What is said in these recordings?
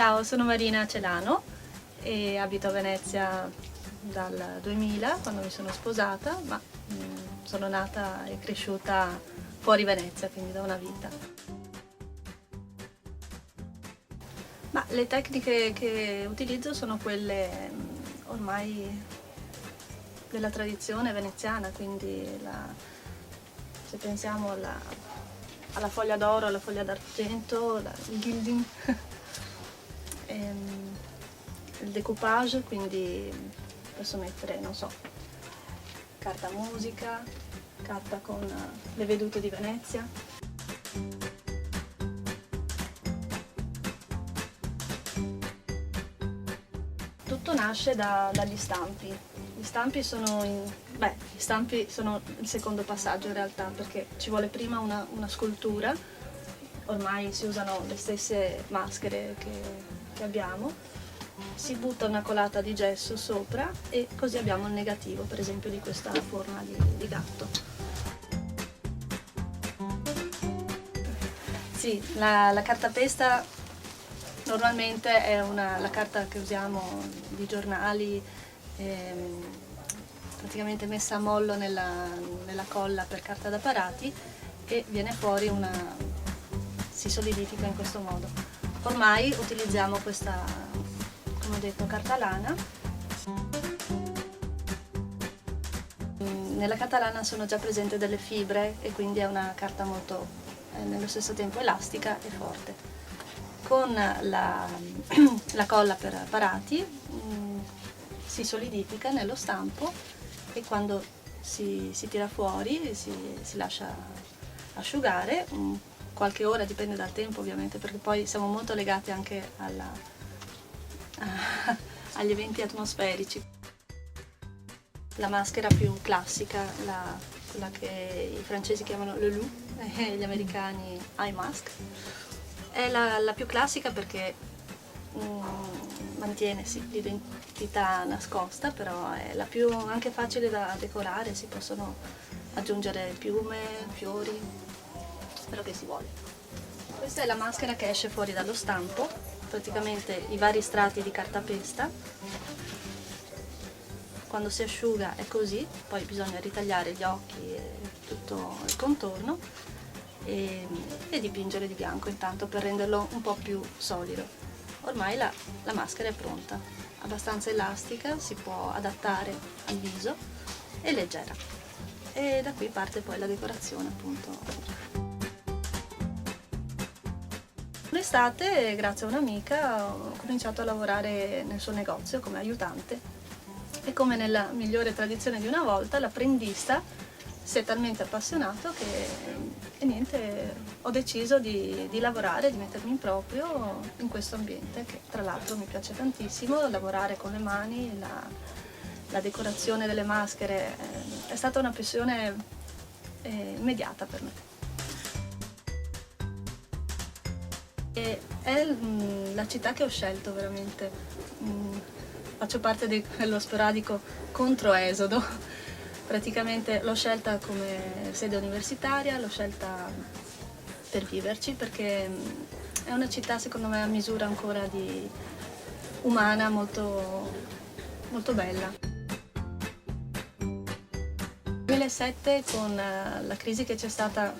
Ciao, sono Marina Celano e abito a Venezia dal 2000, quando mi sono sposata, ma sono nata e cresciuta fuori Venezia, quindi da una vita. Ma le tecniche che utilizzo sono quelle ormai della tradizione veneziana, quindi se pensiamo alla foglia d'oro, alla foglia d'argento, il gilding, il decoupage, quindi posso mettere, non so, carta musica, carta con le vedute di Venezia. Tutto nasce dagli stampi. Gli stampi sono il secondo passaggio in realtà, perché ci vuole prima una scultura. Ormai si usano le stesse maschere che abbiamo, si butta una colata di gesso sopra e così abbiamo il negativo, per esempio, di questa forma di gatto. Sì, la cartapesta normalmente è la carta che usiamo di giornali, praticamente messa a mollo nella colla per carta da parati, e viene fuori si solidifica in questo modo. Ormai utilizziamo questa, come ho detto, carta lana. Nella carta lana sono già presenti delle fibre e quindi è una carta molto, nello stesso tempo, elastica e forte. Con la colla per parati si solidifica nello stampo e quando si tira fuori si lascia asciugare qualche ora, dipende dal tempo ovviamente, perché poi siamo molto legati anche agli eventi atmosferici. La maschera più classica, quella che i francesi chiamano le loup e gli americani eye mask, è la più classica perché mantiene l'identità nascosta, però è la più anche facile da decorare, si possono aggiungere piume, fiori, quello che si vuole. Questa è la maschera che esce fuori dallo stampo, praticamente i vari strati di cartapesta. Quando si asciuga è così, poi bisogna ritagliare gli occhi e tutto il contorno e dipingere di bianco intanto per renderlo un po' più solido. Ormai la maschera è pronta, abbastanza elastica, si può adattare al viso e leggera. E da qui parte poi la decorazione, appunto. L'estate, grazie a un'amica, ho cominciato a lavorare nel suo negozio come aiutante e, come nella migliore tradizione di una volta, l'apprendista si è talmente appassionato che niente, ho deciso di lavorare, di mettermi in proprio in questo ambiente che tra l'altro mi piace tantissimo. Lavorare con le mani, la decorazione delle maschere è stata una passione immediata per me. E è la città che ho scelto veramente. Faccio parte di quello sporadico controesodo. Praticamente l'ho scelta come sede universitaria, l'ho scelta per viverci perché è una città, secondo me, a misura ancora umana, molto, molto bella. Nel 2007, con la crisi che c'è stata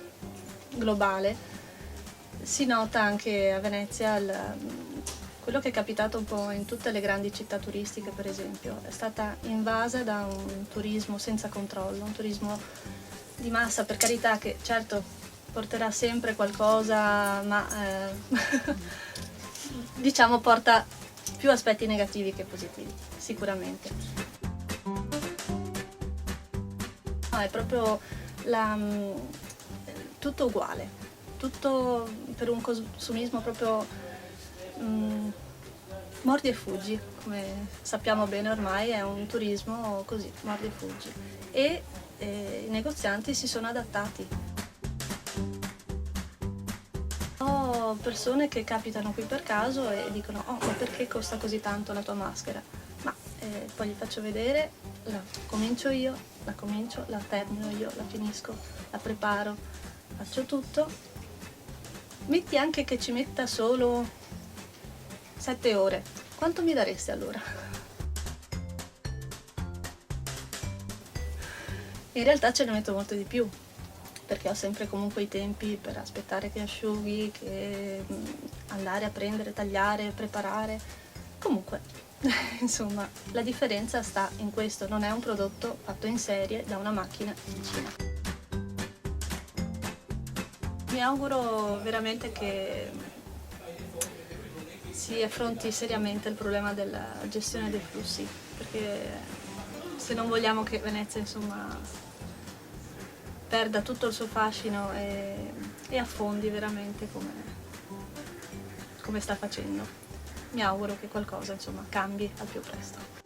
globale, si nota anche a Venezia quello che è capitato un po' in tutte le grandi città turistiche, per esempio. È stata invasa da un turismo senza controllo, un turismo di massa, per carità, che certo porterà sempre qualcosa, ma diciamo porta più aspetti negativi che positivi, sicuramente. No, è proprio tutto uguale, tutto per un consumismo proprio mordi e fuggi, come sappiamo bene ormai è un turismo così, mordi e fuggi, e i negozianti si sono adattati. Ho persone che capitano qui per caso e dicono: oh, ma perché costa così tanto la tua maschera? Ma poi gli faccio vedere, la comincio io, la termino io, la finisco, la preparo, faccio tutto. Metti anche che ci metta solo 7 ore. Quanto mi daresti allora? In realtà ce ne metto molto di più, perché ho sempre comunque i tempi per aspettare che asciughi, che andare a prendere, tagliare, preparare. Comunque, insomma, la differenza sta in questo, non è un prodotto fatto in serie da una macchina in Cina. Mi auguro veramente che si affronti seriamente il problema della gestione dei flussi, perché se non vogliamo che Venezia, insomma, perda tutto il suo fascino e affondi veramente come sta facendo. Mi auguro che qualcosa, insomma, cambi al più presto.